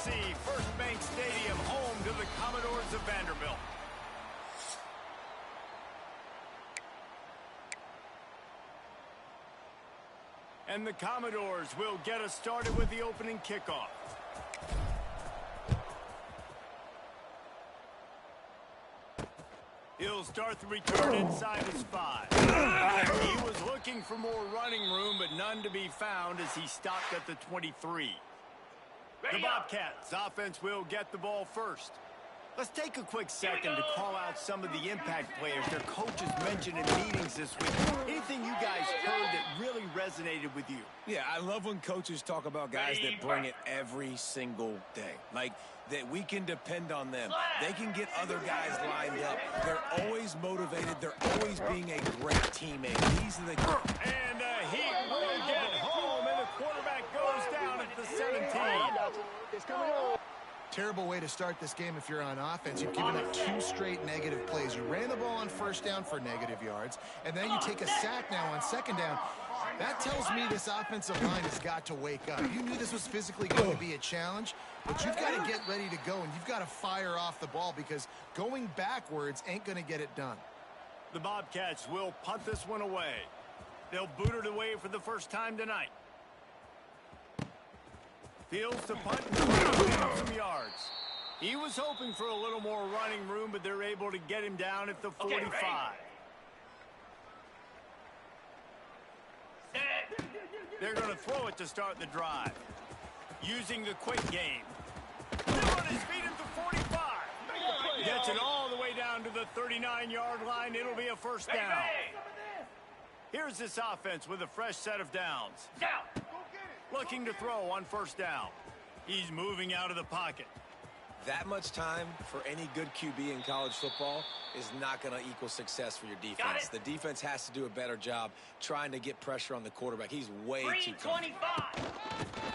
see First Bank Stadium, home to the Commodores of Vanderbilt. And the Commodores will get us started with the opening kickoff. He'll start the return inside his 5. He was looking for more running room, but none to be found as he stopped at the 23. The Bobcats offense will get the ball first. Let's take a quick second to call out some of the impact players their coaches mentioned in meetings this week. Anything you guys heard that really resonated with you? Yeah, I love when coaches talk about guys that bring it every single day. Like, that we can depend on them. They can get other guys lined up. They're always motivated. They're always being a great teammate. These are the... And he will get home, and the quarterback goes down at the 17. Terrible way to start this game if you're on offense. You've given up 2 straight negative plays. You ran the ball on first down for negative yards, and then you take a sack now on second down. That tells me this offensive line has got to wake up. You knew this was physically going to be a challenge, but you've got to get ready to go, and you've got to fire off the ball because going backwards ain't going to get it done. The Bobcats will punt this one away. They'll boot it away for the first time tonight. Fields to punt and some yards. He was hoping for a little more running room, but they're able to get him down at the 45. They're going to throw it to start the drive. Using the quick game. On his feet at the 45. Gets it all the way down to the 39-yard line. It'll be a first down. Here's this offense with a fresh set of downs. Looking to throw on first down. He's moving out of the pocket. That much time for any good QB in college football is not going to equal success for your defense. The defense has to do a better job trying to get pressure on the quarterback. He's way too comfortable.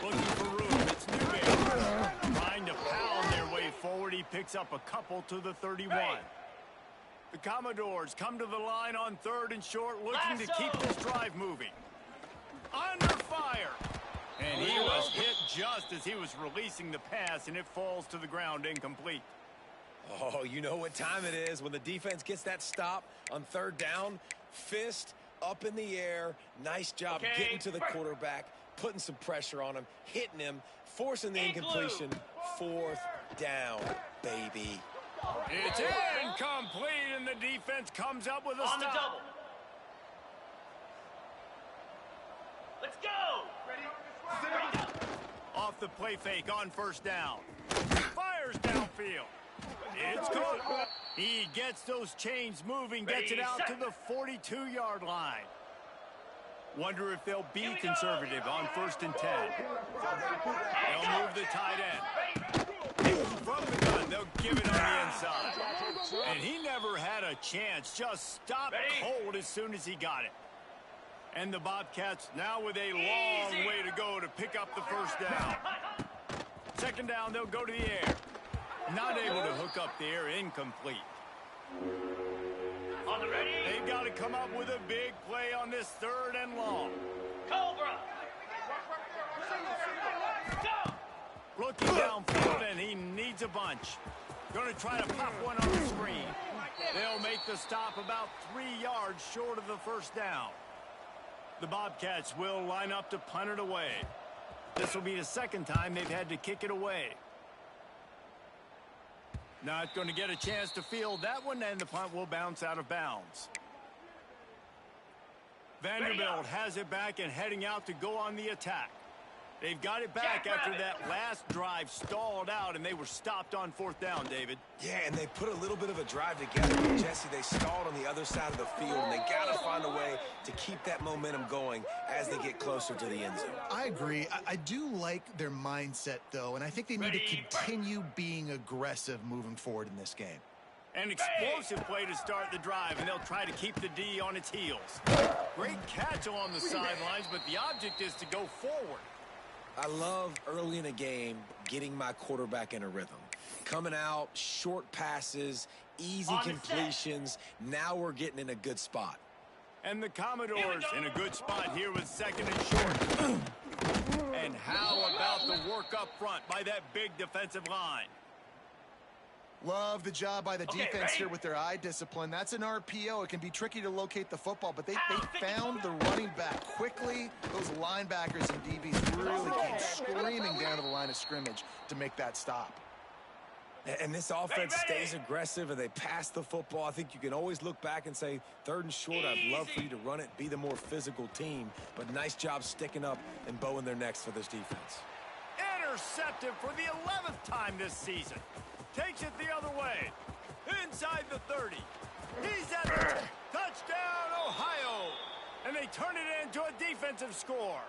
Looking for room. It's Newberry. Trying to pound their way forward. He picks up a couple to the 31. The Commodores come to the line on 3rd and short, looking to keep this drive moving. Under fire. And he was hit just as he was releasing the pass, and it falls to the ground incomplete. Oh, you know what time it is when the defense gets that stop on 3rd down. Fist up in the air. Nice job getting to the quarterback, putting some pressure on him, hitting him, forcing the incompletion. 4th down, baby. It's incomplete, and the defense comes up with a stop. On the double. Let's go. Ready? Off the play fake on first down. Fires downfield. It's caught. He gets those chains moving, gets it out to the 42-yard line. Wonder if they'll be conservative on 1st and 10. They'll move the tight end. From the gun, they'll give it on the inside. And he never had a chance. Just stopped cold as soon as he got it. And the Bobcats now with a long way to go to pick up the first down. 2nd down, they'll go to the air. Not able to hook up the air, incomplete. On the ready. They've got to come up with a big play on this 3rd and long. Cobra. Go. Looking downfield, and he needs a bunch. Going to try to pop one on the screen. They'll make the stop about 3 yards short of the first down. The Bobcats will line up to punt it away. This will be the 2nd time they've had to kick it away. Not going to get a chance to field that one, and the punt will bounce out of bounds. Vanderbilt has it back and heading out to go on the attack. They've got it back after that last drive stalled out, and they were stopped on 4th down, David. Yeah, and they put a little bit of a drive together. Jesse, they stalled on the other side of the field, and they got to find a way to keep that momentum going as they get closer to the end zone. I agree. I do like their mindset, though, and I think they need to continue being aggressive moving forward in this game. An explosive play to start the drive, and they'll try to keep the D on its heels. Great catch along the sidelines, but the object is to go forward. I love early in a game getting my quarterback in a rhythm. Coming out, short passes, easy completions. Now we're getting in a good spot. And the Commodores in a good spot here with 2nd and short. And how about the work work up front by that big defensive line. Love the job by the defense ready? here with their eye discipline. That's an RPO. It can be tricky to locate the football, but they found the running back quickly. Those linebackers and DBs really came screaming down to the line of scrimmage to make that stop. And this offense stays aggressive, and they pass the football. I think you can always look back and say, 3rd and short, I'd love for you to run it, be the more physical team. But nice job sticking up and bowing their necks for this defense. Intercepted for the 11th time this season. Takes it the other way. Inside the 30. He's at the touchdown, Ohio. And they turn it into a defensive score.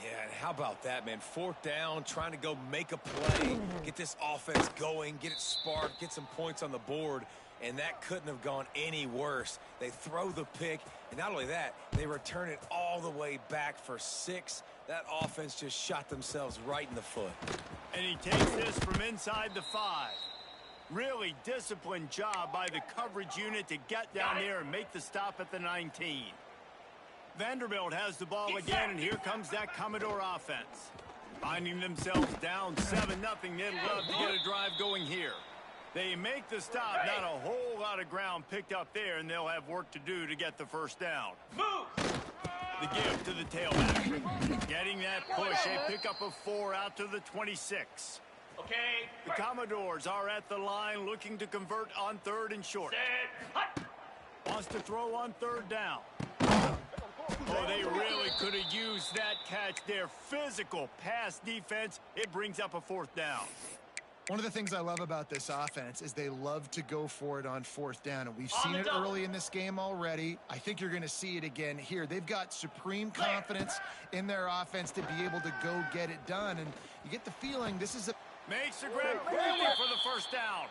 Yeah, and how about that, man? 4th down, trying to go make a play, get this offense going, get it sparked, get some points on the board, and that couldn't have gone any worse. They throw the pick, and not only that, they return it all the way back for 6. That offense just shot themselves right in the foot. And he takes this from inside the 5. Really disciplined job by the coverage unit to get down there and make the stop at the 19. Vanderbilt has the ball again, and here comes that Commodore offense. Finding themselves down 7-0, they'd love to get a drive going here. They make the stop, not a whole lot of ground picked up there, and they'll have work to do to get the first down. Move! The give to the tailback. Getting that push, a pickup of 4 out to the 26. Okay. The Commodores are at the line looking to convert on 3rd and short. Set. Hut. Wants to throw on 3rd down. Oh, they really could have used that catch there. Physical pass defense. It brings up a 4th down. One of the things I love about this offense is they love to go for it on 4th down, and we've seen it early in this game already. I think you're going to see it again here. They've got supreme confidence in their offense to be able to go get it done, and you get the feeling this is a... Makes the grab quickly for the first down.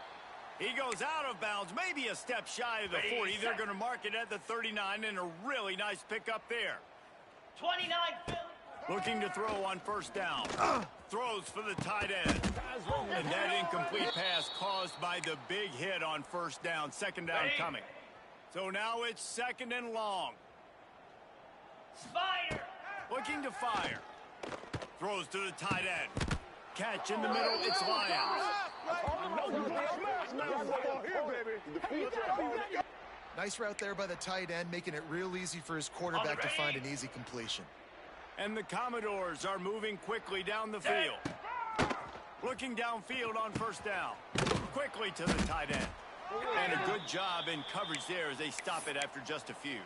He goes out of bounds, maybe a step shy of the 40. They're going to mark it at the 39, and a really nice pickup there. 29, Philly. Looking to throw on 1st down. Throws for the tight end. And that incomplete pass caused by the big hit on 1st down. 2nd down coming. So now it's 2nd and long. Fire. Looking to fire. Throws to the tight end. Catch in the middle. It's Lions. Nice route there by the tight end, making it real easy for his quarterback to find an easy completion. And the Commodores are moving quickly down the field. Looking downfield on 1st down. Quickly to the tight end. And a good job in coverage there as they stop it after just a few.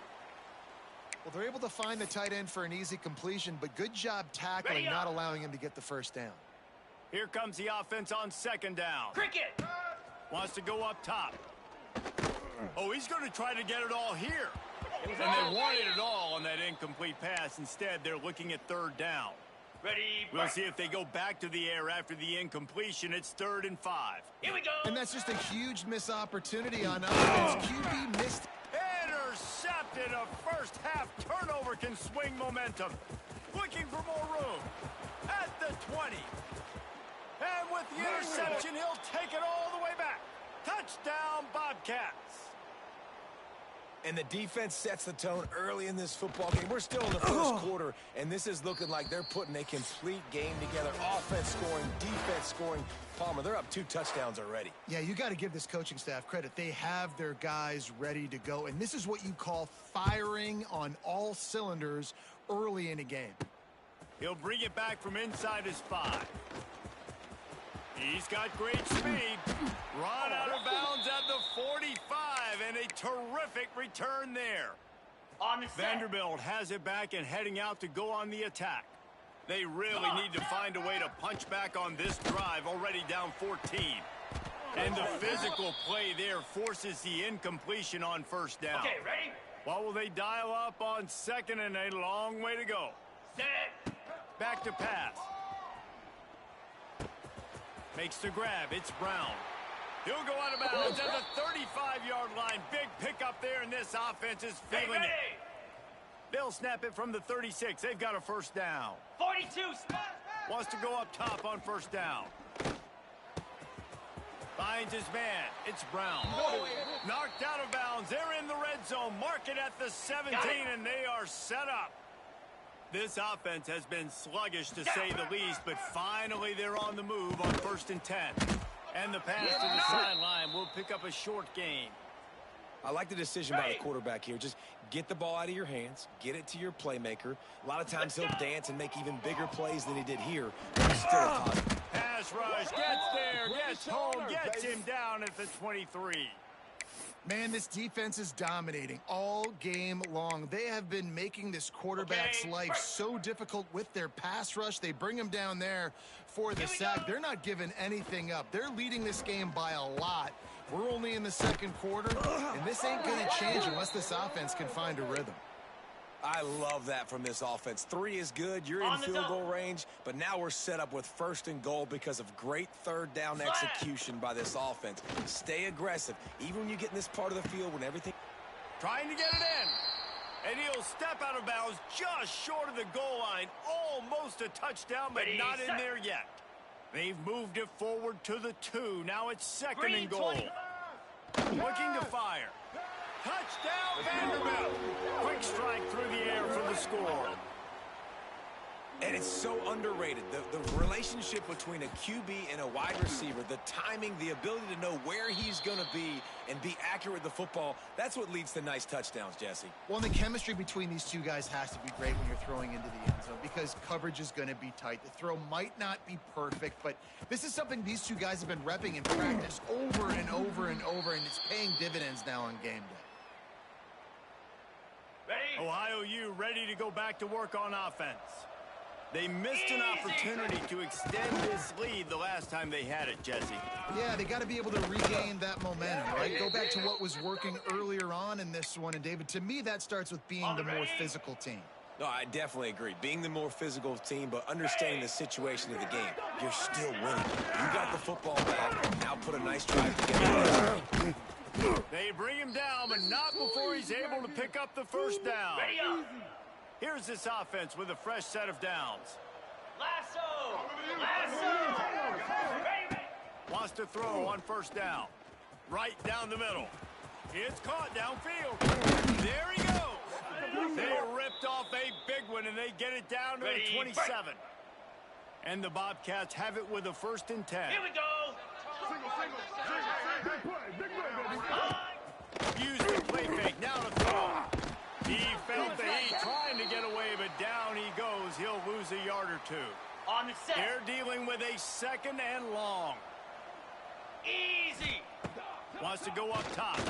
Well, they're able to find the tight end for an easy completion, but good job tackling, not allowing him to get the 1st down. Here comes the offense on 2nd down. Cricket. Wants to go up top. Oh, he's going to try to get it all here. And they wanted it all on that incomplete pass. Instead, they're looking at 3rd down. Ready. We'll see if they go back to the air after the incompletion. It's 3rd and 5. Here we go. And that's just a huge missed opportunity on offense. QB missed. Intercepted. A first half turnover can swing momentum. Looking for more room. At the 20. And with the interception, he'll take it all the way back. Touchdown, Bobcats. And the defense sets the tone early in this football game. We're still in the 1st quarter, and this is looking like they're putting a complete game together. Offense scoring, defense scoring. Palmer, they're up 2 touchdowns already. Yeah, you got to give this coaching staff credit. They have their guys ready to go, and this is what you call firing on all cylinders early in a game. He'll bring it back from inside his 5. He's got great speed. Run out of bounds at the 45, and a terrific return there. On the set. Vanderbilt has it back and heading out to go on the attack. They really need to find a way to punch back on this drive, already down 14. And the physical play there forces the incompletion on 1st down. Okay, ready? What will they dial up on 2nd and a long way to go? Set. Back to pass. Makes the grab. It's Brown. He'll go out of bounds at the 35-yard line. Big pickup there, and this offense is feeling it. They'll snap it from the 36. They've got a 1st down. 42. Wants to go up top on 1st down. Finds his man. It's Brown. Knocked out of bounds. They're in the red zone. Mark it at the 17, and they are set up. This offense has been sluggish to say the least, but finally they're on the move on 1st and 10. And the pass to the sideline will pick up a short gain. I like the decision by the quarterback here. Just get the ball out of your hands, get it to your playmaker. A lot of times he'll dance and make even bigger plays than he did here, but he's still a positive. Pass rush, gets there, gets home, gets him down at the 23. Man, this defense is dominating all game long. They have been making this quarterback's life so difficult with their pass rush. They bring him down there for the sack. They're not giving anything up. They're leading this game by a lot. We're only in the 2nd quarter, and this ain't going to change unless this offense can find a rhythm. I love that from this offense. 3 is good. You're in field goal range, but now we're set up with 1st and goal because of great 3rd down execution by this offense. Stay aggressive, even when you get in this part of the field when everything... Trying to get it in. And he'll step out of bounds just short of the goal line. Almost a touchdown, but not in there yet. They've moved it forward to the 2. Now it's 2nd and goal. Looking to fire. Touchdown, Vanderbilt. Quick strike through the air for the score. And it's so underrated. The relationship between a QB and a wide receiver, the timing, the ability to know where he's going to be and be accurate with the football, that's what leads to nice touchdowns, Jesse. Well, the chemistry between these two guys has to be great when you're throwing into the end zone because coverage is going to be tight. The throw might not be perfect, but this is something these two guys have been repping in practice over and over and over, and it's paying dividends now on game day. Ohio U ready to go back to work on offense. They missed an opportunity to extend this lead the last time they had it, Jesse. Yeah, they got to be able to regain that momentum, right? Go back to what was working earlier on in this one. And, David, to me, that starts with being the more physical team. No, I definitely agree. Being the more physical team, but understanding the situation of the game. You're still winning. You got the football back. Now put a nice drive together. They bring him down, but not before he's able to pick up the 1st down. Here's this offense with a fresh set of downs. Lasso! Lasso! Wants to throw on 1st down. Right down the middle. It's caught downfield. There he goes. They ripped off a big one, and they get it down to the 27. And the Bobcats have it with a 1st and 10. Here we go! Use the play fake. Now to throw. He felt the heat trying to get away, but down he goes. He'll lose a yard or 2. On the set. They're dealing with a 2nd and long. Easy. Wants to go up top.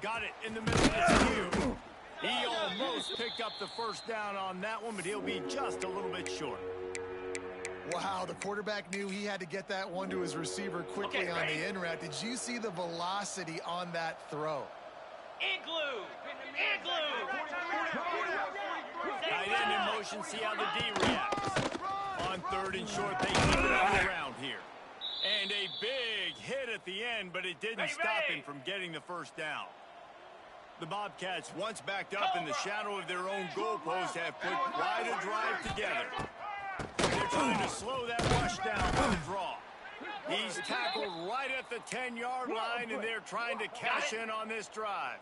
Got it in the middle of the queue. He almost picked up the 1st down on that one, but he'll be just a little bit short. Wow, the quarterback knew he had to get that one to his receiver quickly on the in route. Did you see the velocity on that throw? Igloo. Igloo. Tight end in motion, see how the D reacts. On 3rd and short, they keep it on the ground here. And a big hit at the end, but it didn't stop him from getting the 1st down. The Bobcats, once backed up in the shadow of their own goalpost, have put quite a drive together. They're trying to slow that rush down with the draw. He's tackled right at the 10-yard line, and they're trying to cash in on this drive.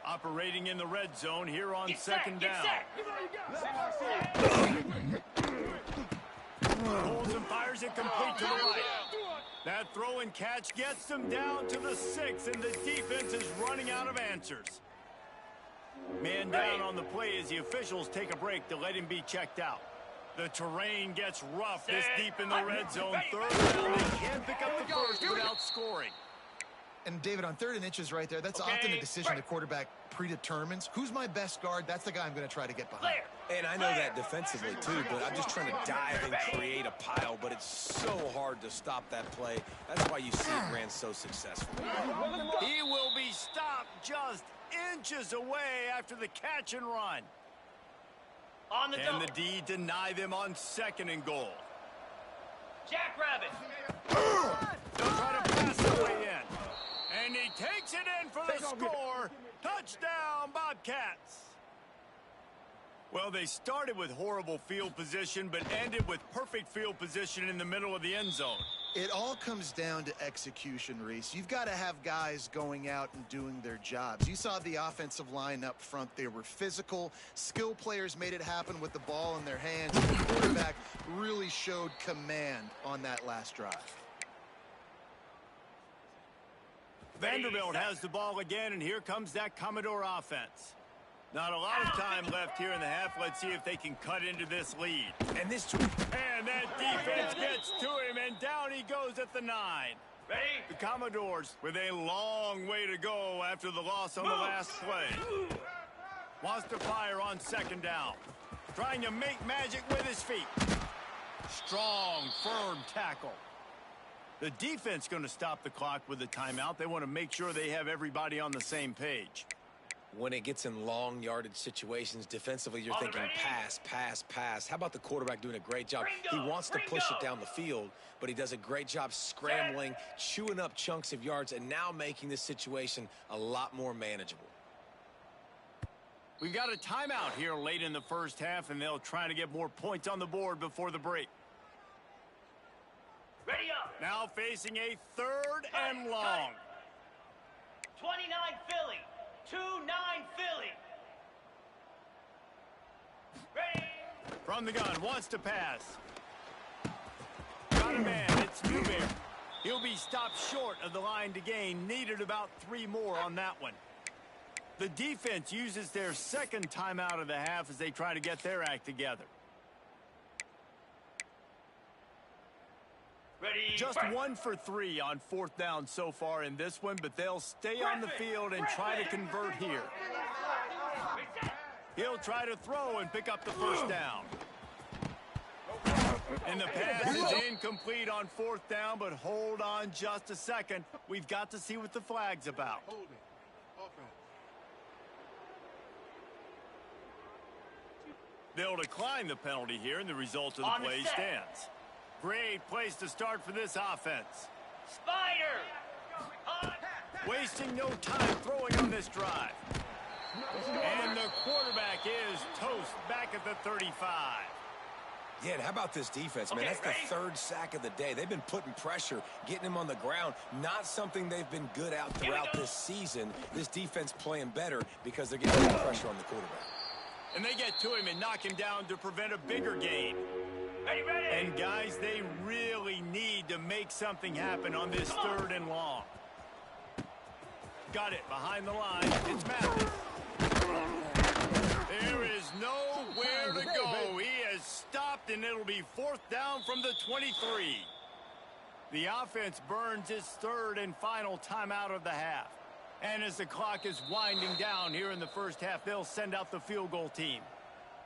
Operating in the red zone here on 2nd down. Holds and fires it complete to the right. That throw and catch gets them down to the 6, and the defense is running out of answers. Man down on the play as the officials take a break to let him be checked out. The terrain gets rough this deep in the red zone. 3rd down, they can't pick up the 1st without scoring. And, David, on 3rd and inches right there, that's often a decision the quarterback predetermines. Who's my best guard? That's the guy I'm going to try to get behind. And I know that defensively, too, but I'm just trying to dive and create a pile, but it's so hard to stop that play. That's why you see it ran so successful. He will be stopped just inches away after the catch and run. On the Can the D deny them on 2nd and goal? Jackrabbit. They'll try to pass their way in. And he takes it in for the score. Touchdown, Bobcats. Well, they started with horrible field position, but ended with perfect field position in the middle of the end zone. It all comes down to execution, Reese. You've got to have guys going out and doing their jobs. You saw the offensive line up front. They were physical. Skill players made it happen with the ball in their hands. The quarterback really showed command on that last drive. Vanderbilt has the ball again, and here comes that Commodore offense. Not a lot of time left here in the half. Let's see if they can cut into this lead. And that defense gets to him, and down he goes at the 9. Ready? The Commodores with a long way to go after the loss on the last play. Wants to fire on second down. Trying to make magic with his feet. Strong, firm tackle. The defense going to stop the clock with a timeout. They want to make sure they have everybody on the same page. When it gets in long yardage situations, defensively, you're thinking pass, pass, pass. How about the quarterback doing a great job? He wants to push it down the field, but he does a great job scrambling, chewing up chunks of yards, and now making this situation a lot more manageable. We've got a timeout here late in the first half, and they'll try to get more points on the board before the break. Ready up. Now facing a third and long. 29 Philly. 2-9 Philly. Ready. From the gun, wants to pass. Got a man, it's Newberry. He'll be stopped short of the line to gain. Needed about 3 more on that one. The defense uses their second timeout of the half as they try to get their act together. Ready. Just 1 for 3 on 4th down so far in this one, but they'll stay on the field and try to convert here. He'll try to throw and pick up the first down. And the pass is incomplete on 4th down, but hold on just a second. We've got to see what the flag's about. They'll decline the penalty here, and the result of the play stands. Great place to start for this offense. Spider! Wasting no time throwing on this drive. And the quarterback is toast back at the 35. Yeah, and how about this defense, man? That's the 3rd sack of the day. They've been putting pressure, getting him on the ground. Not something they've been good at throughout this season. This defense playing better because they're getting pressure on the quarterback. And they get to him and knock him down to prevent a bigger gain. Ready. And guys, they really need to make something happen on this 3rd and long. Got it behind the line. It's Mathis. There is nowhere to go. He has stopped, and it'll be 4th down from the 23. The offense burns its 3rd and final timeout of the half. And as the clock is winding down here in the first half, they'll send out the field goal team.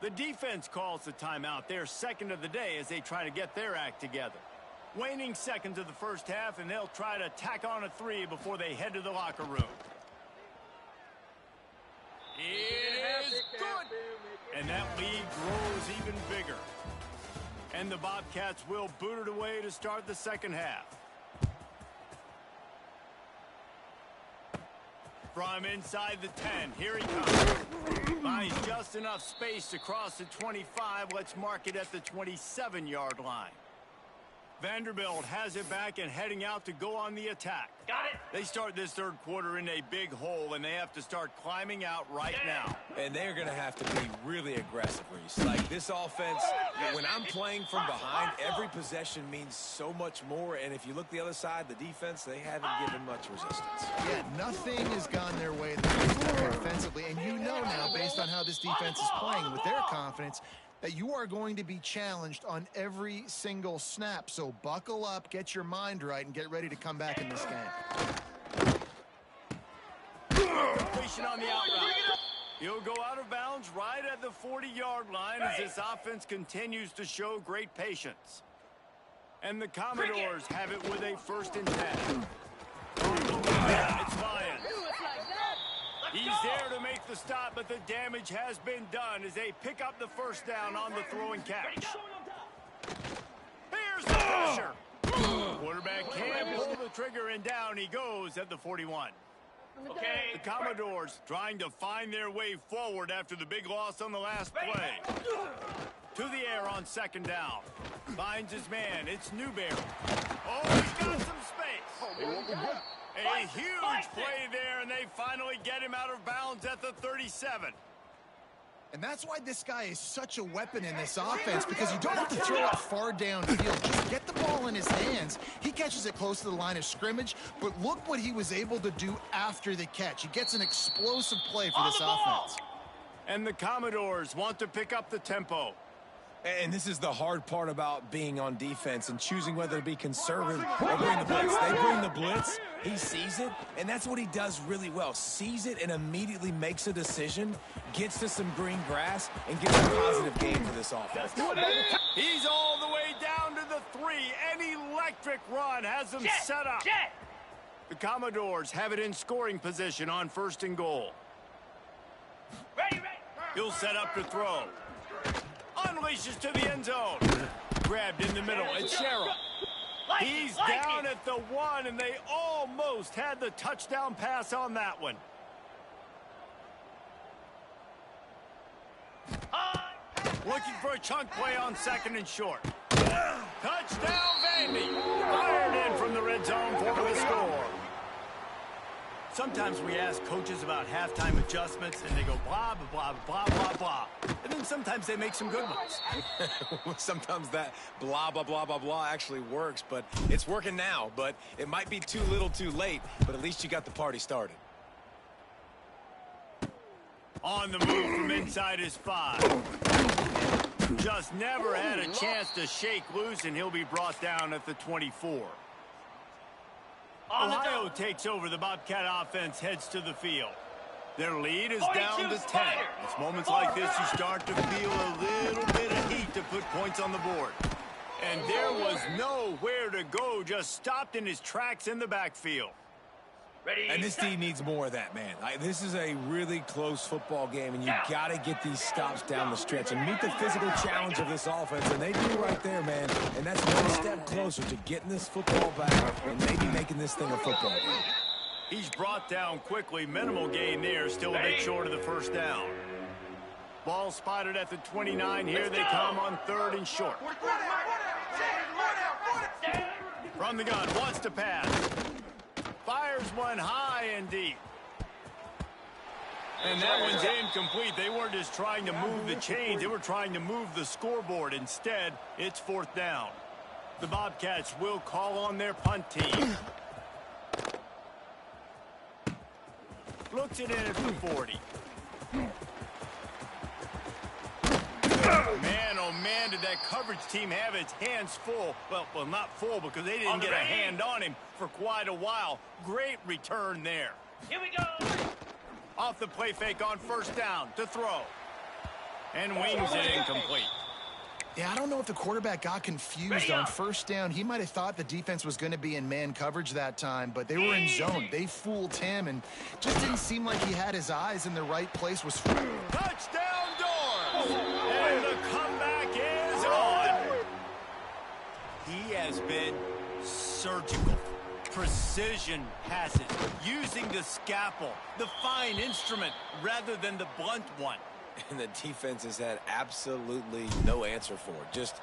The defense calls the timeout, their 2nd of the day, as they try to get their act together. Waning seconds of the first half, and they'll try to tack on a 3 before they head to the locker room. It is good! And that lead grows even bigger. And the Bobcats will boot it away to start the second half. From inside the 10, here he comes. Buys just enough space to cross the 25. Let's mark it at the 27-yard line. Vanderbilt has it back and heading out to go on the attack. Got it. They start this 3rd quarter in a big hole, and they have to start climbing out right now. And they're going to have to be really aggressive, Reese. Like this offense, when I'm playing from behind, every possession means so much more. And if you look the other side, the defense, they haven't given much resistance. Yeah, nothing has gone their way offensively. And you know now, based on how this defense is playing, with their confidence, that you are going to be challenged on every single snap. So buckle up, get your mind right, and get ready to come back in this game. Completion on the out route. He'll go out of bounds right at the 40-yard line as this offense continues to show great patience. And the Commodores have it with a 1st and 10. It's flying. He's there to make the stop, but the damage has been done as they pick up the 1st down on the throw and catch. Here's the pressure. Quarterback can't pull the trigger, and down he goes at the 41. Okay. The Commodores trying to find their way forward after the big loss on the last play. To the air on second down. Finds his man. It's Newberry. Oh, he's got some space. A huge play there, and they finally get him out of bounds at the 37. And that's why this guy is such a weapon in this offense, because you don't have to throw it far downfield. Just get the ball in his hands. He catches it close to the line of scrimmage, but look what he was able to do after the catch. He gets an explosive play for this offense. And the Commodores want to pick up the tempo. And this is the hard part about being on defense and choosing whether to be conservative or bring the blitz. They bring the blitz, he sees it, and that's what he does really well. Sees it and immediately makes a decision, gets to some green grass, and gets a positive game for this offense. He's all the way down to the 3. An electric run has him set up. The Commodores have it in scoring position on 1st and goal. Ready. He'll set up to throw. Unleashes to the end zone. Grabbed in the middle. It's Sherrill. He's down at the 1, and they almost had the touchdown pass on that one. Looking for a chunk play on 2nd and short. Touchdown, Vandy. Fired in from the red zone for the score. Sometimes we ask coaches about halftime adjustments, and they go blah, blah, blah, blah, blah, blah. And then sometimes they make some good ones. Sometimes that blah, blah, blah, blah, blah actually works, but it's working now. But it might be too little too late, but at least you got the party started. On the move from inside his 5. Just never had a chance to shake loose, and he'll be brought down at the 24. Ohio takes over. The Bobcat offense heads to the field. Their lead is down to 10. It's moments like this you start to feel a little bit of heat to put points on the board. And there was nowhere to go, just stopped in his tracks in the backfield. Ready. And this team needs more of that, man. This is a really close football game, and you got to get these stops down the stretch and meet the physical challenge of this offense, and they do right there, man. And that's one step closer to getting this football back and maybe making this thing a football game. He's brought down quickly. Minimal gain there, still a bit short of the 1st down. Ball spotted at the 29. Here they come on 3rd and short. From the gun, wants to pass. Fires one high and deep. And that one's incomplete. They weren't just trying to move the chains. They were trying to move the scoreboard. Instead, it's 4th down. The Bobcats will call on their punt team. Looks it in at the 40. Man, oh man, did that coverage team have its hands full. Well, not full because they didn't get a hand on him for quite a while. Great return there. Here we go. Off the play fake on 1st down to throw. And wings it incomplete. Yeah, I don't know if the quarterback got confused on 1st down. He might have thought the defense was going to be in man coverage that time, but they were in zone. They fooled him, and just didn't seem like he had his eyes in the right place. Touchdown, Doors! And the comeback is on. He has been surgical. Precision passes, using the scalpel, the fine instrument, rather than the blunt one. And the defense has had absolutely no answer for it. Just,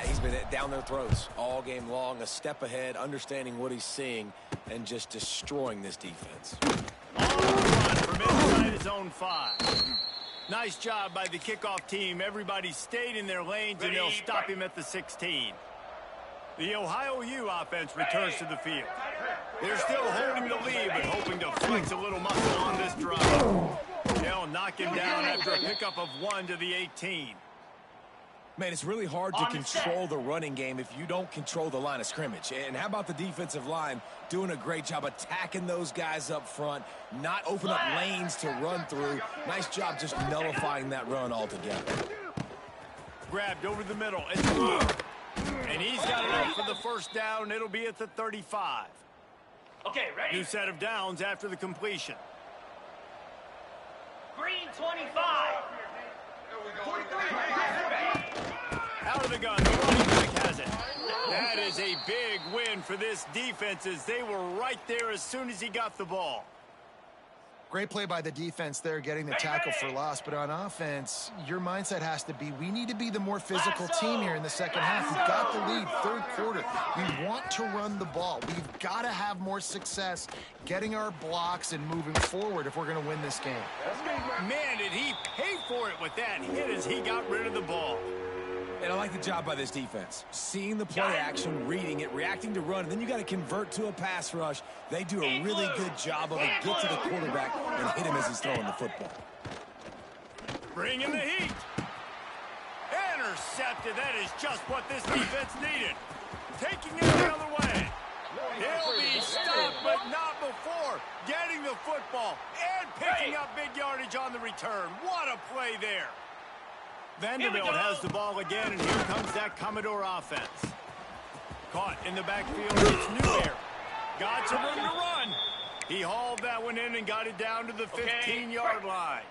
he's been down their throats all game long, a step ahead, understanding what he's seeing, and just destroying this defense. On the run from inside his own 5. Nice job by the kickoff team. Everybody stayed in their lanes, and they'll stop him at the 16. The Ohio U offense returns to the field. They're still holding the lead, but hoping to flex a little muscle on this drive. They'll knock him down after a pickup of 1 to the 18. Man, it's really hard to control the running game if you don't control the line of scrimmage. And how about the defensive line doing a great job attacking those guys up front, not open up lanes to run through. Nice job just nullifying that run altogether. Grabbed over the middle. And he's got it up for the 1st down. It'll be at the 35. Okay, ready? New set of downs after the completion. Green 25. Out of the gun, the running back has it. That is a big win for this defense as they were right there as soon as he got the ball. Great play by the defense there, getting the tackle for loss. But on offense, your mindset has to be, we need to be the more physical team here in the second half. We've got the lead, third quarter. We want to run the ball. We've got to have more success getting our blocks and moving forward if we're going to win this game. Man, did he pay for it with that hit as he got rid of the ball. And I like the job by this defense. Seeing the play action, reading it, reacting to run, and then you got to convert to a pass rush. They do a really good job of it. Get to the quarterback and hit him as he's throwing the football. Bringing the heat. Intercepted. That is just what this defense needed. Taking it the other way. He'll be stopped, but not before getting the football and picking up big yardage on the return. What a play there. Vanderbilt has the ball again, and here comes that Commodore offense. Caught in the backfield, it's Newberry. Got some room to run. He hauled that one in and got it down to the 15-yard line.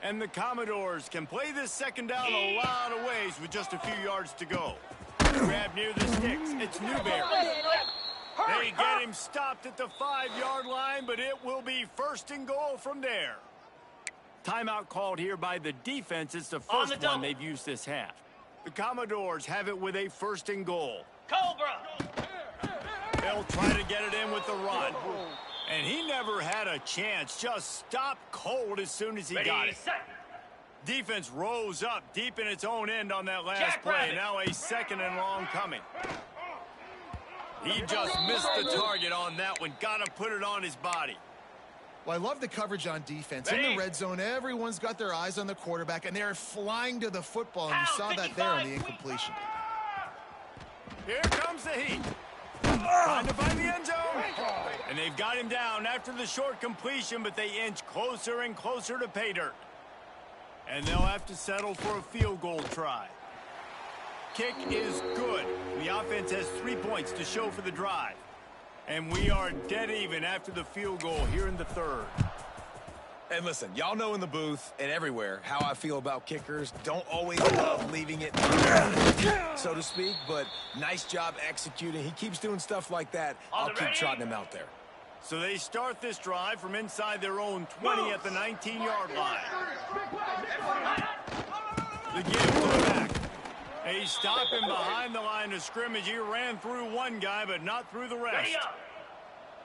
And the Commodores can play this second down a lot of ways with just a few yards to go. Grab near the sticks, it's Newberry. They get him stopped at the 5-yard line, but it will be first and goal from there. Timeout called here by the defense. It's the first one they've used this half. The Commodores have it with a first and goal. Cobra! They'll try to get it in with the run. And he never had a chance. Just stopped cold as soon as he got it. Set. Defense rose up deep in its own end on that last play. Now a second and long coming. He just missed the target on that one. Got to put it on his body. Well, I love the coverage on defense. In the red zone, everyone's got their eyes on the quarterback, and they're flying to the football, and you saw that there on the incompletion. Here comes the heat. Trying to find the end zone. And they've got him down after the short completion, but they inch closer and closer to pay dirt. And they'll have to settle for a field goal try. Kick is good. The offense has 3 points to show for the drive. And we are dead even after the field goal here in the third. And listen, y'all know in the booth and everywhere how I feel about kickers. Don't always love leaving it, so to speak, but nice job executing. He keeps doing stuff like that. I'll keep trotting him out there. So they start this drive from inside their own 20 at the 19-yard line. The give to the back. They stop him behind the line of scrimmage. He ran through one guy, but not through the rest.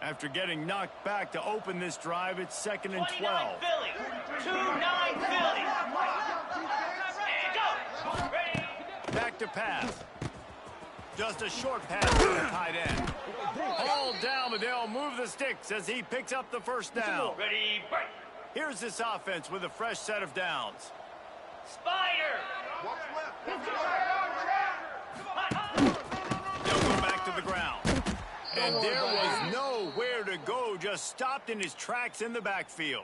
After getting knocked back to open this drive, it's second and 12. 2-9 Philly. And go. Ready. Back to pass. Just a short pass to the tight end. Hauled down, but they'll move the sticks as he picks up the first down. Ready, break. Here's this offense with a fresh set of downs. Spider. They'll go back to the ground. And there was nowhere to go, just stopped in his tracks in the backfield.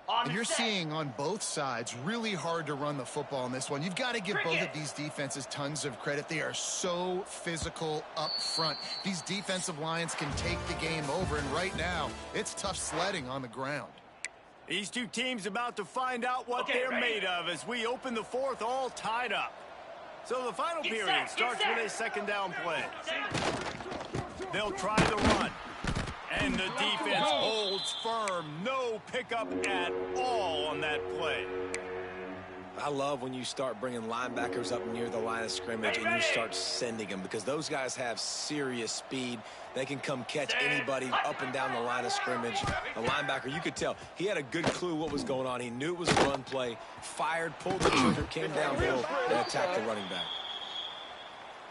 And you're seeing on both sides really hard to run the football in this one. You've got to give both of these defenses tons of credit. They are so physical up front. These defensive lines can take the game over, and right now, it's tough sledding on the ground. These two teams about to find out what they're made of as we open the fourth all tied up. So the final period starts with a second down play. They'll try the run. And the defense holds firm. No pickup at all on that play. I love when you start bringing linebackers up near the line of scrimmage and you start sending them, because those guys have serious speed. They can come catch anybody up and down the line of scrimmage. The linebacker, you could tell, he had a good clue what was going on. He knew it was a run play, fired, pulled the trigger, came downhill, and attacked the running back.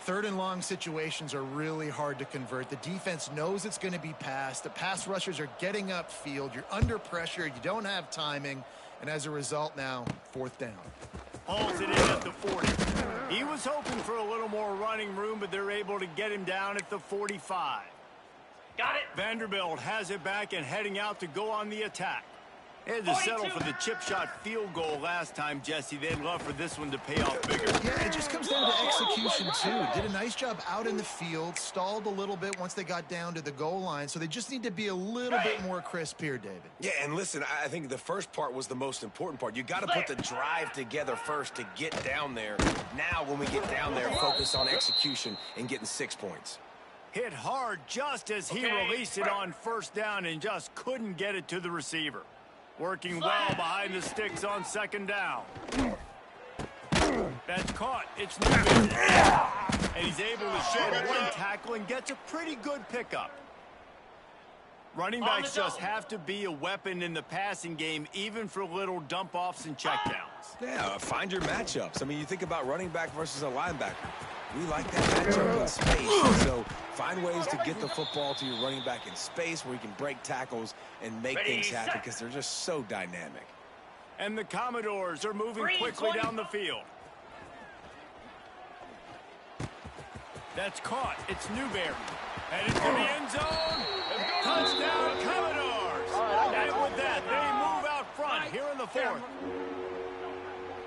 Third and long situations are really hard to convert. The defense knows it's going to be passed. The pass rushers are getting upfield. You're under pressure. You don't have timing. And as a result now, fourth down. Hauls it in at the 40. He was hoping for a little more running room, but they're able to get him down at the 45. Got it. Vanderbilt has it back and heading out to go on the attack. They had to settle for the chip shot field goal last time, Jesse. They'd love for this one to pay off bigger. Yeah, it just comes down to execution, too. Did a nice job out in the field, stalled a little bit once they got down to the goal line, so they just need to be a little bit more crisp here, David. Yeah, and listen, I think the first part was the most important part. You got to put the drive together first to get down there. Now, when we get down there, focus on execution and getting 6 points. Hit hard just as he released it on first down and just couldn't get it to the receiver. Working well behind the sticks on second down. That's caught. It's new. And he's able to shed one tackle and gets a pretty good pickup. Running backs just have to be a weapon in the passing game, even for little dump-offs and checkdowns. Yeah, find your matchups. I mean, you think about running back versus a linebacker. We like that matchup in space. So find ways to get the football to your running back in space where you can break tackles and make things happen because they're just so dynamic. And the Commodores are moving quickly down the field. That's caught. It's Newberry. Headed to the end zone. Touchdown, Commodores. And with that, they move out front here in the fourth.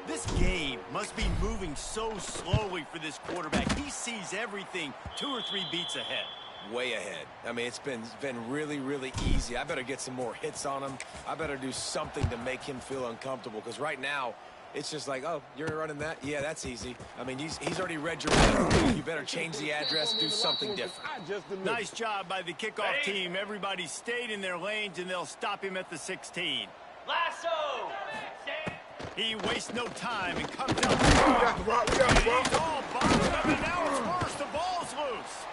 This game must be moving so slowly for this quarterback. He sees everything 2 or 3 beats ahead. Way ahead. I mean, it's been really, really easy. I better get some more hits on him. I better do something to make him feel uncomfortable because right now, it's just like, oh, you're running that? Yeah, that's easy. I mean, he's already read your mind. You better change the address, do something different. Nice job by the kickoff team. Everybody stayed in their lanes, and they'll stop him at the 16. Lasso. He wastes no time and comes out. He's all bottled up, and now it's worse. The ball's loose.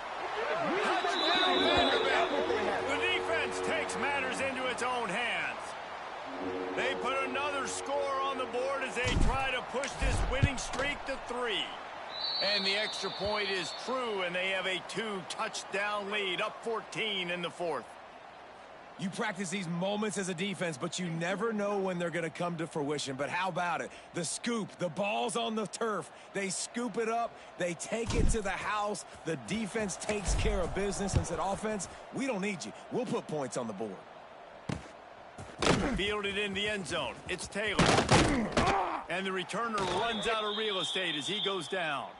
Touchdown, Vanderbilt. The defense takes matters into its own hands. They put another score on the board as they try to push this winning streak to 3. And the extra point is true, and they have a 2-touchdown lead, up 14 in the fourth. You practice these moments as a defense, but you never know when they're going to come to fruition. But how about it? The scoop, the ball's on the turf. They scoop it up. They take it to the house. The defense takes care of business and said, offense, we don't need you. We'll put points on the board. Fielded in the end zone. It's Taylor. And the returner runs out of real estate as he goes down.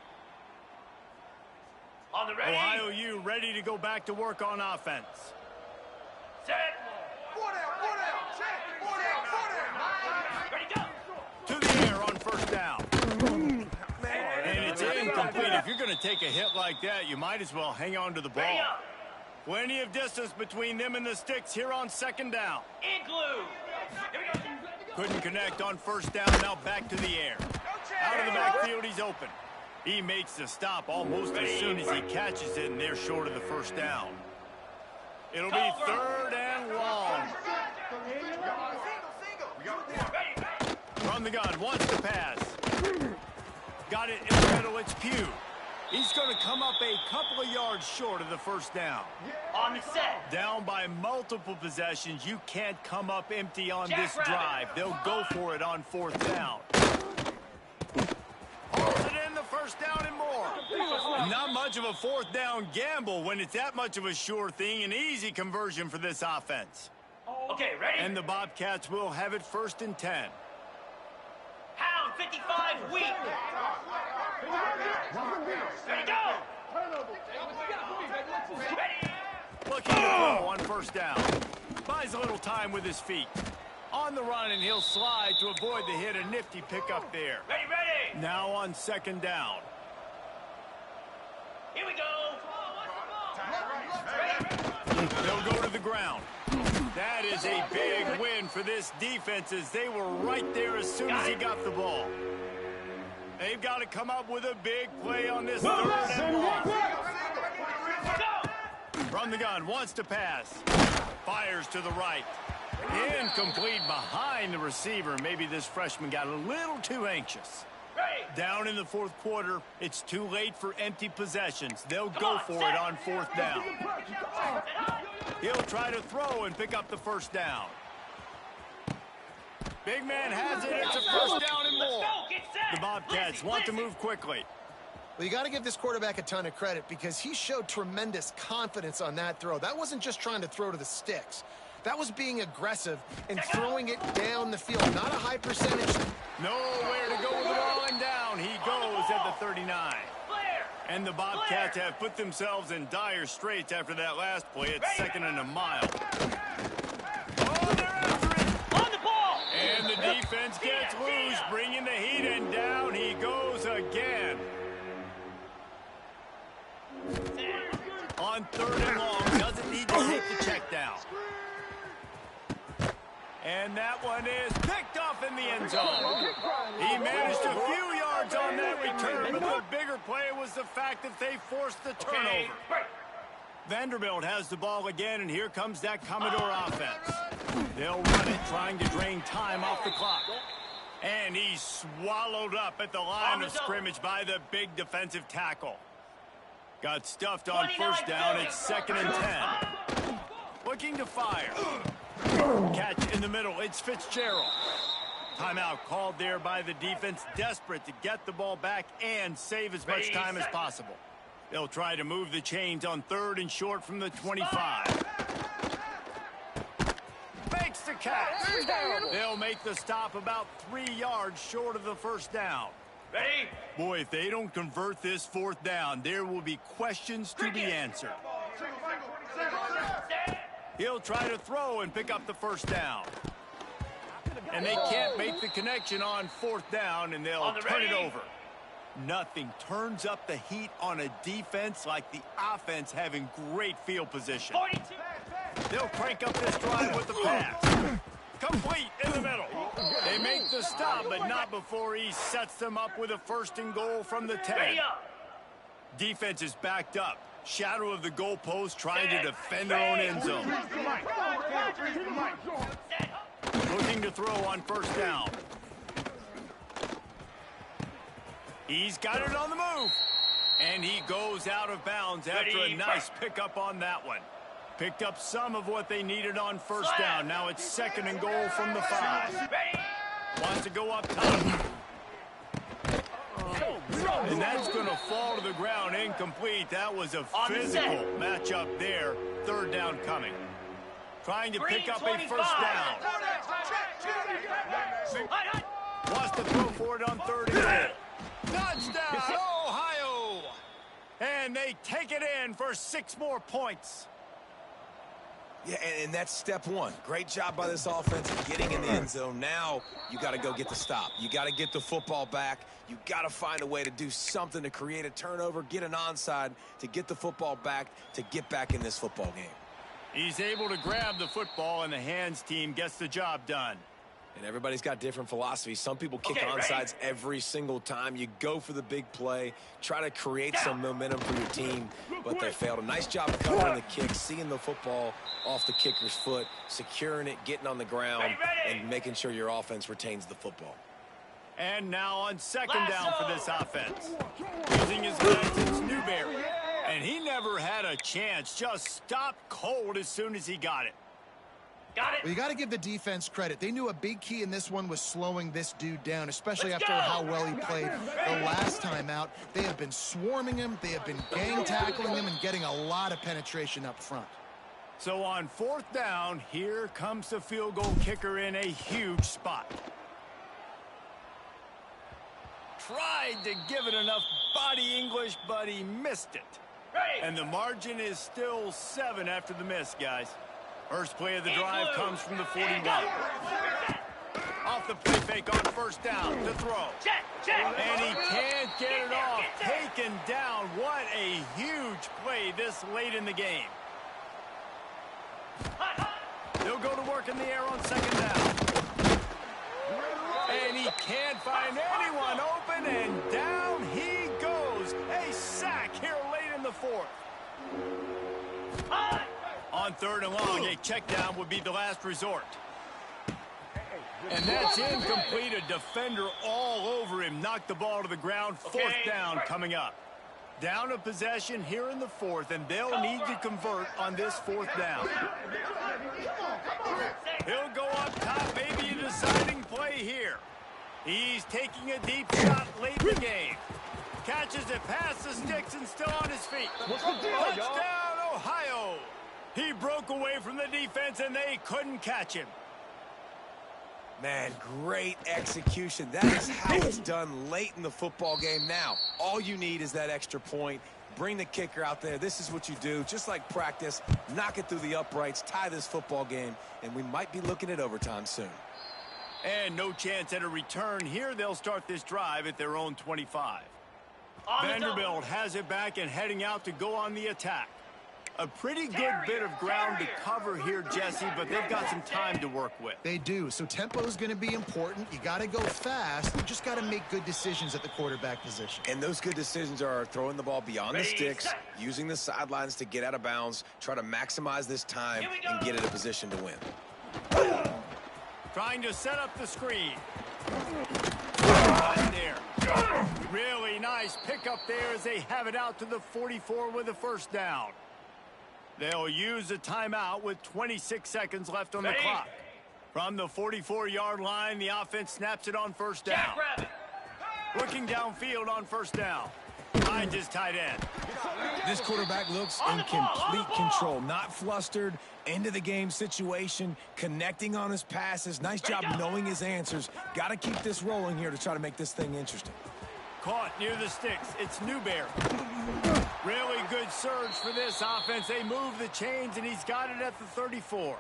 On the ready. Ohio U ready to go back to work on offense. Set. Ready, go. To the air on first down. And it's incomplete. If you're going to take a hit like that, you might as well hang on to the ball. Plenty of distance between them and the sticks here on second down. Igloo. Here we go. Couldn't connect on first down. Now back to the air. Out of the backfield, he's open. He makes the stop almost as soon as he catches it, and they're short of the first down. It'll be third and long. From the gun, wants to pass. Got it in the middle, it's Pugh. He's going to come up a couple of yards short of the first down. On the set. Down by multiple possessions, you can't come up empty on this drive. They'll go for it on fourth down. Holds it in the first down and more. Not much of a fourth down gamble when it's that much of a sure thing. An easy conversion for this offense. Okay, ready? And the Bobcats will have it first and 10. Hound 55 weak. Ready, go. Ready. Looking to throw on first down. Buys a little time with his feet. On the run, and he'll slide to avoid the hit. A nifty pickup there. Ready, ready. Now on second down. Here we go. They'll go to the ground. That is a big win for this defense as they were right there as soon as he got the ball. They've got to come up with a big play on this third and long. From the gun, wants to pass. Fires to the right. Incomplete behind the receiver. Maybe this freshman got a little too anxious. Down in the fourth quarter, it's too late for empty possessions. They'll go for it on fourth down. He'll try to throw and pick up the first down. Big man has it. It's a first down and more. The Bobcats want to move quickly. Well, you got to give this quarterback a ton of credit because he showed tremendous confidence on that throw. That wasn't just trying to throw to the sticks. That was being aggressive and throwing it down the field. Not a high percentage. Nowhere to go with the ball and down. He goes at the 39. And the Bobcats have put themselves in dire straits after that last play. It's second and a mile. Oh, they're after it. On the ball. And the defense gets loose, bringing the heat, and down he goes again. On third and long. Doesn't need to take the check down. And that one is picked off in the end zone. He managed a few yards on that return, but the bigger play was the fact that they forced the turnover. Vanderbilt has the ball again, and here comes that Commodore offense. They'll run it, trying to drain time off the clock. And he's swallowed up at the line of scrimmage by the big defensive tackle. Got stuffed on first down. It's 2nd and 10. Looking to fire. Catch in the middle. It's Fitzgerald. Timeout called there by the defense, desperate to get the ball back and save as much time as possible. They'll try to move the chains on 3rd and short from the 25. Makes the catch. They'll make the stop about 3 yards short of the first down. Ready? Boy, if they don't convert this 4th down, there will be questions to be answered. He'll try to throw and pick up the first down. And they can't make the connection on 4th down, and they'll turn it over. Nothing turns up the heat on a defense like the offense having great field position. They'll crank up this drive with the pass. Complete in the middle. They make the stop, but not before he sets them up with a 1st and goal from the 10. Defense is backed up. Shadow of the goalpost, trying to defend their own end zone. Looking to throw on 1st down. He's got it on the move. And he goes out of bounds after a nice pickup on that one. Picked up some of what they needed on 1st down. Now it's 2nd and goal from the 5. Wants to go up top. And that's going to fall to the ground incomplete. That was a physical matchup there. 3rd down coming. Trying to pick up a 1st down. Wants to throw for it on 3rd and goal. Touchdown, Ohio! And they take it in for 6 more points. Yeah, and that's step 1. Great job by this offense getting in the end zone. Now you got to go get the stop. You got to get the football back. You got to find a way to do something to create a turnover, get an onside, to get the football back, to get back in this football game. He's able to grab the football, and the hands team gets the job done. And everybody's got different philosophies. Some people kick onsides every single time. You go for the big play, try to create some momentum for your team, but they failed. A nice job covering the kick, seeing the football off the kicker's foot, securing it, getting on the ground, and making sure your offense retains the football. And now on 2nd down for this offense. Using his legs, it's Newberry. And he never had a chance, just stopped cold as soon as he got it. Well, you got to give the defense credit. They knew a big key in this one was slowing this dude down, especially after how well he played the last time out. They have been swarming him. They have been gang tackling him and getting a lot of penetration up front. So on 4th down, here comes the field goal kicker in a huge spot. Tried to give it enough body English, but he missed it. And the margin is still 7 after the miss, guys. First play of the drive comes from the 41. Off the play fake on 1st down to throw. And he can't get it off. Taken down. What a huge play this late in the game. They'll go to work in the air on 2nd down. And he can't find anyone open, and down he goes. A sack here late in the 4th. On 3rd and long, a check down would be the last resort. And that's incomplete. A defender all over him. Knocked the ball to the ground. 4th down coming up. Down a possession here in the 4th, and they'll need to convert on this 4th down. He'll go up top, maybe a deciding play here. He's taking a deep shot late in the game. Catches it past the sticks and still on his feet. Touchdown, Ohio! He broke away from the defense, and they couldn't catch him. Man, great execution. That is how it's done late in the football game. Now, all you need is that extra point. Bring the kicker out there. This is what you do. Just like practice, knock it through the uprights, tie this football game, and we might be looking at overtime soon. And no chance at a return here. They'll start this drive at their own 25. Vanderbilt has it back and heading out to go on the attack. A pretty good bit of ground to cover here, Jesse, but they've got some time to work with. They do. So tempo is going to be important. You got to go fast. You just got to make good decisions at the quarterback position. And those good decisions are throwing the ball beyond the sticks, using the sidelines to get out of bounds, try to maximize this time, and get in a position to win. Trying to set up the screen. Right there. Really nice pickup there as they have it out to the 44 with a first down. They'll use a timeout with 26 seconds left on the clock. From the 44-yard line, the offense snaps it on first down. Looking downfield on first down. Finds his tight end. This quarterback looks in complete control, not flustered, end-of-the-game situation, connecting on his passes. Nice job knowing his answers. Got to keep this rolling here to try to make this thing interesting. Caught near the sticks. It's Newberry. Really good surge for this offense. They move the chains, and he's got it at the 34.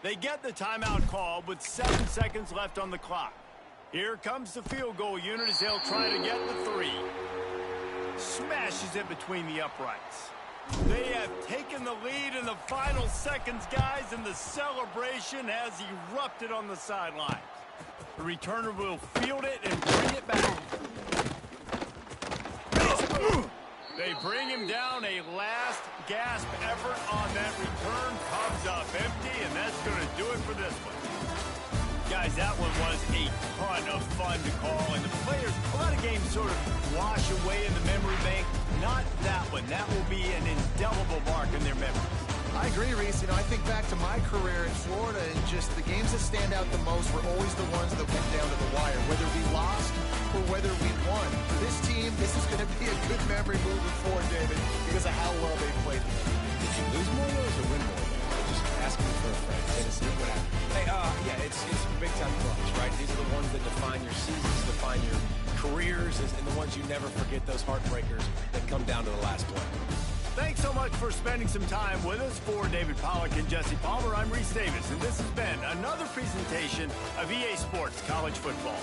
They get the timeout called with 7 seconds left on the clock. Here comes the field goal unit as they'll try to get the 3. Smashes it between the uprights. They have taken the lead in the final seconds, guys, and the celebration has erupted on the sidelines. The returner will field it and bring it back. They bring him down. A last gasp effort on that return comes up empty, and that's going to do it for this one. Guys, that one was a ton of fun to call, and the players, a lot of games sort of wash away in the memory bank. Not that one. That will be an indelible mark in their memories. I agree, Reese. You know, I think back to my career in Florida, and just the games that stand out the most were always the ones that went down to the wire, whether we lost or whether we won. For this team, this is going to be a good memory moving forward, David, because of how well they played. Did you lose more of those or win more of those? Just asking for a friend. Tennessee, what happened? Hey, yeah, it's big-time clutch, right? These are the ones that define your seasons, define your careers, and the ones you never forget, those heartbreakers that come down to the last play. Thanks so much for spending some time with us. For David Pollack and Jesse Palmer, I'm Reese Davis, and this has been another presentation of EA Sports College Football.